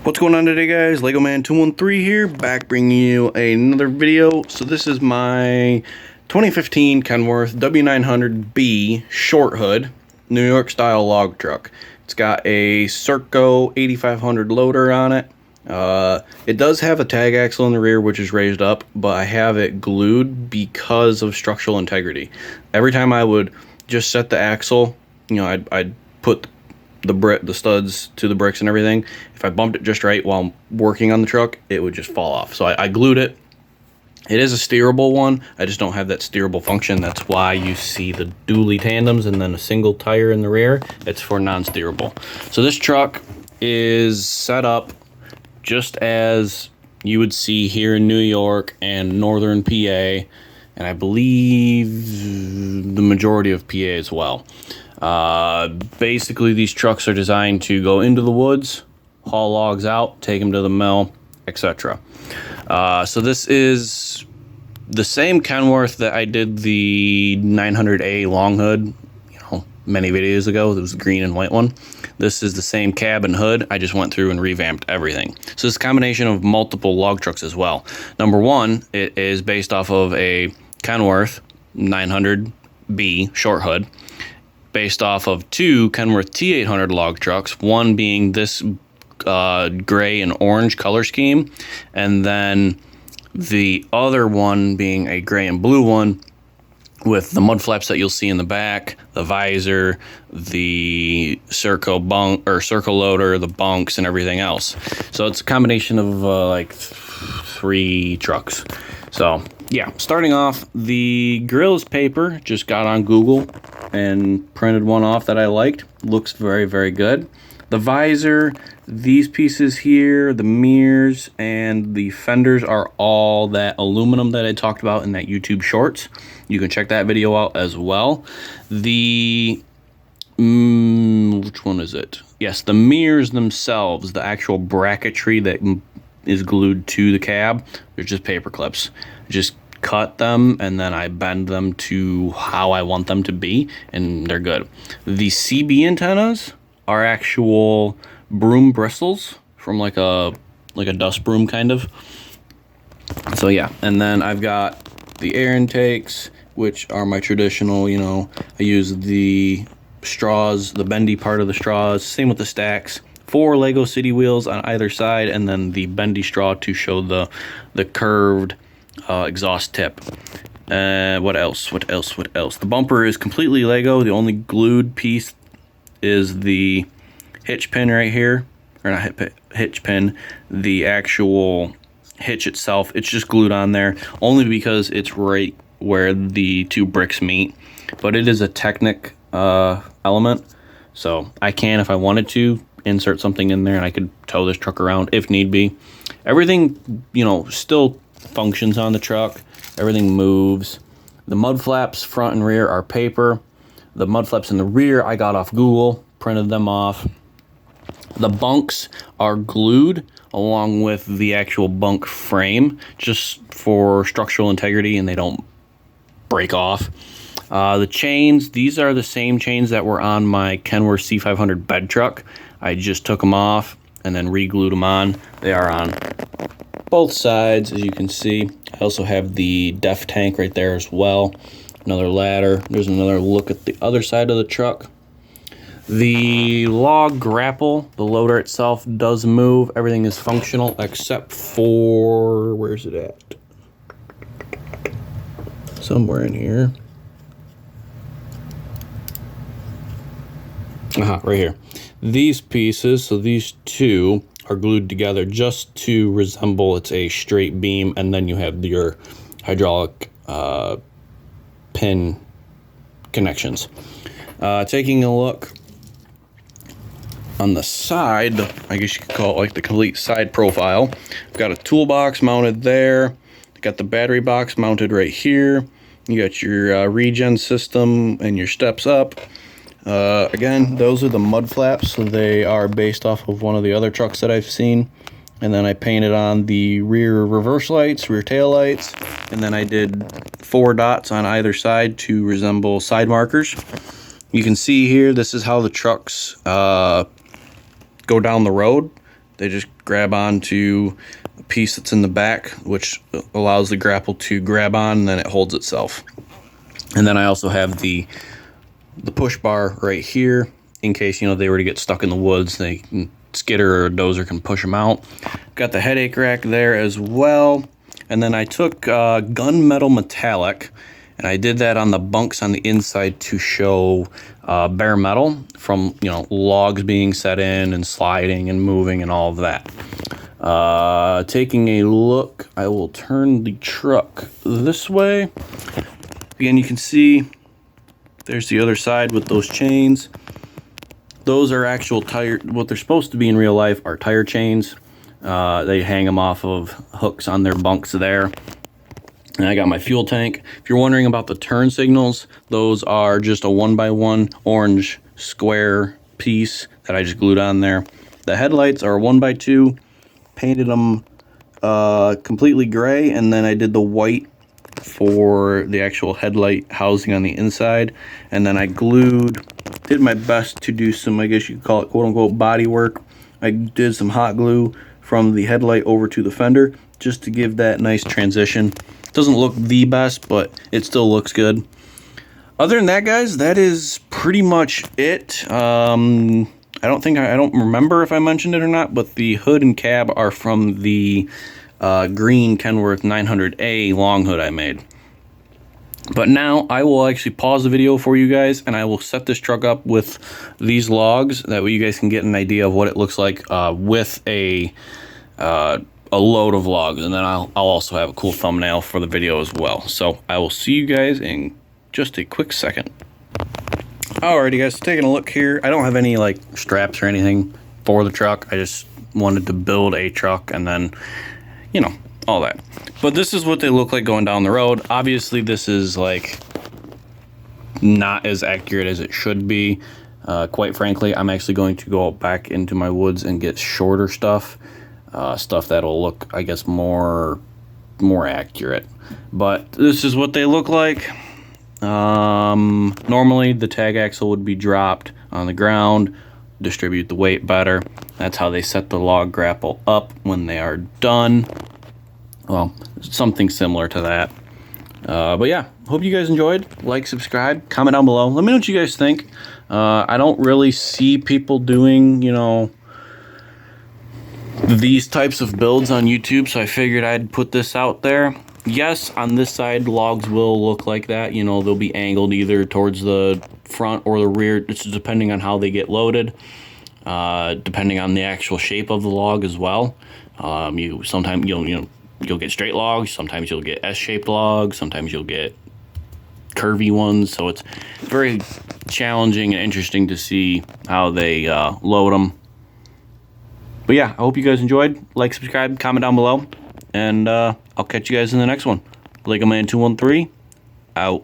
What's going on today, guys? Lego Man 213 here, back bringing you another video. So this is my 2015 Kenworth W900B short hood New York style log truck. It's got a Serco 8500 loader on it. It does have a tag axle in the rear, which is raised up, but I have it glued because of structural integrity. Every time I would just set the axle, you know, I'd put the studs to the bricks and everything. If I bumped it just right while I'm working on the truck, it would just fall off. So I glued it. It is a steerable one. I just don't have that steerable function. That's why you see the dually tandems and then a single tire in the rear. It's for non-steerable. So this truck is set up just as you would see here in New York and northern PA, and I believe the majority of PA as well. Basically, these trucks are designed to go into the woods, haul logs out, take them to the mill, etc. So this is the same Kenworth that I did the 900A long hood, you know, many videos ago. It was the green and white one. This is the same cab and hood. I just went through and revamped everything. So it's a combination of multiple log trucks as well. Number one, it is based off of a Kenworth 900B short hood, based off of two Kenworth T800 log trucks, one being this gray and orange color scheme, and then the other one being a gray and blue one with the mud flaps that you'll see in the back, the visor, the Serco loader, the bunks, and everything else. So it's a combination of like three trucks. So yeah, starting off, the grill is paper. Just got on Google and printed one off that I liked. Looks very, very good. The visor, these pieces here, the mirrors, and the fenders are all that aluminum that I talked about in that YouTube shorts. You can check that video out as well. The which one is it? Yes, the mirrors themselves, the actual bracketry that is glued to the cab, they're just paper clips. Just cut them and then I bend them to how I want them to be, and they're good. The CB antennas are actual broom bristles from like a dust broom kind of. So yeah, and then I've got the air intakes, which are my traditional, you know, I use the straws, the bendy part of the straws, same with the stacks. 4 Lego City wheels on either side, and then the bendy straw to show the curved exhaust tip. What else? The bumper is completely Lego. The only glued piece is the hitch pin right here, or not hitch pin, the actual hitch itself. It's just glued on there only because it's right where the two bricks meet, but it is a Technic element, so I can, if I wanted to, insert something in there and I could tow this truck around if need be. Everything, you know, still functions on the truck. Everything moves. The mud flaps front and rear are paper. The mud flaps in the rear I got off Google, printed them off. The bunks are glued along with the actual bunk frame just for structural integrity and they don't break off. The chains, these are the same chains that were on my Kenworth C500 bed truck. I just took them off and then re-glued them on. They are on both sides, as you can see. I also have the def tank right there as well. Another ladder. There's another look at the other side of the truck. The log grapple, the loader itself does move. Everything is functional except for, where's it at? Somewhere in here. Right here. These pieces, so these two are glued together just to resemble it's a straight beam, and then you have your hydraulic pin connections. Taking a look on the side, I guess you could call it like the complete side profile. I've got a toolbox mounted there. Got the battery box mounted right here. You got your regen system and your steps up. Again, those are the mud flaps, so they are based off of one of the other trucks that I've seen. And then I painted on the rear reverse lights, rear tail lights, and then I did 4 dots on either side to resemble side markers. You can see here, this is how the trucks go down the road. They just grab onto a piece that's in the back, which allows the grapple to grab on, and then it holds itself. And then I also have the push bar right here in case, you know, they were to get stuck in the woods. Skidder or a dozer can push them out. Got the headache rack there as well. And then I took gunmetal metallic, and I did that on the bunks on the inside to show bare metal from, you know, logs being set in and sliding and moving and all of that. Taking a look, I will turn the truck this way. Again, you can see there's the other side with those chains. Those are actual tire, what they're supposed to be in real life are tire chains. They hang them off of hooks on their bunks there. And I got my fuel tank. If you're wondering about the turn signals, those are just a 1x1 orange square piece that I just glued on there. The headlights are 1x2, painted them completely gray, and then I did the white for the actual headlight housing on the inside. And then I did my best to do some, I guess you could call it quote unquote body work. I did some hot glue from the headlight over to the fender just to give that nice transition. Doesn't look the best, but it still looks good. Other than that, guys, that is pretty much it. I don't remember if I mentioned it or not, but the hood and cab are from the green Kenworth 900A long hood I made. But now I will actually pause the video for you guys, and I will set this truck up with these logs. That way you guys can get an idea of what it looks like with a load of logs. And then I'll also have a cool thumbnail for the video as well. So I will see you guys in just a quick second. Alrighty guys, taking a look here. I don't have any like straps or anything for the truck. I just wanted to build a truck and then, you know, all that. But this is what they look like going down the road. Obviously this is like not as accurate as it should be. Quite frankly, I'm actually going to go back into my woods and get shorter stuff. Stuff that'll look, I guess, more accurate. But this is what they look like. Normally the tag axle would be dropped on the ground, distribute the weight better. That's how they set the log grapple up when they are done. Well, something similar to that. But yeah, hope you guys enjoyed. Like, subscribe, comment down below. Let me know what you guys think. I don't really see people doing, you know, these types of builds on YouTube, so I figured I'd put this out there. Yes, on this side, logs will look like that. You know, they'll be angled either towards the front or the rear. It's depending on how they get loaded, depending on the actual shape of the log as well. Sometimes you'll get straight logs. Sometimes you'll get S-shaped logs. Sometimes you'll get curvy ones. So it's very challenging and interesting to see how they load them. But yeah, I hope you guys enjoyed. Like, subscribe, comment down below. And I'll catch you guys in the next one. LegoMan213, out.